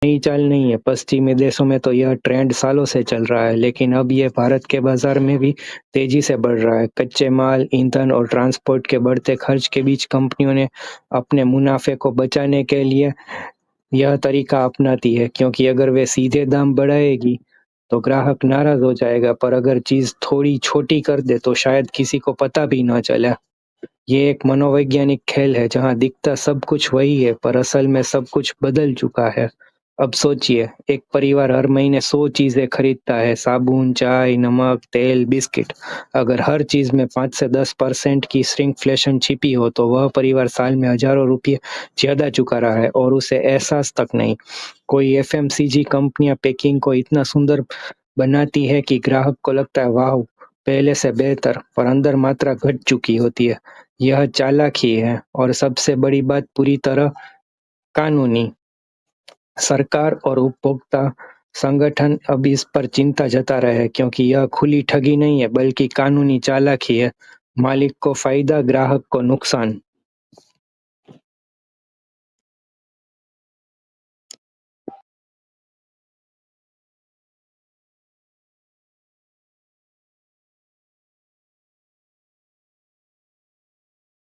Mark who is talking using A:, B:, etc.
A: नई चाल नहीं है, पश्चिमी देशों में तो यह ट्रेंड सालों से चल रहा है, लेकिन अब ये भारत के बाजार में भी तेजी से बढ़ रहा है। कच्चे माल, ईंधन और ट्रांसपोर्ट के बढ़ते खर्च के बीच कंपनियों ने अपने मुनाफे को बचाने के लिए यह तरीका अपनाती है, क्योंकि अगर वे सीधे दाम बढ़ाएगी तो ग्राहक नाराज हो जाएगा, पर अगर चीज थोड़ी छोटी कर दे तो शायद किसी को पता भी ना चले। ये एक मनोवैज्ञानिक खेल है जहाँ दिखता सब कुछ वही है, पर असल में सब कुछ बदल चुका है। अब सोचिए, एक परिवार हर महीने 100 चीजें खरीदता है, साबुन, चाय, नमक, तेल, बिस्किट। अगर हर चीज में 5 से 10% की श्रिंकफ्लेशन छिपी हो तो वह परिवार साल में हजारों रुपये ज्यादा चुका रहा है और उसे एहसास तक नहीं। कोई एफएमसीजी कंपनियां पैकिंग को इतना सुंदर बनाती है कि ग्राहक को लगता है वाह, पहले से बेहतर, पर अंदर मात्रा घट चुकी होती है। यह चालाकी है और सबसे बड़ी बात पूरी तरह कानूनी। सरकार और उपभोक्ता संगठन अब इस पर चिंता जता रहे हैं, क्योंकि यह खुली ठगी नहीं है बल्कि कानूनी चालाकी है। मालिक को फायदा, ग्राहक को नुकसान।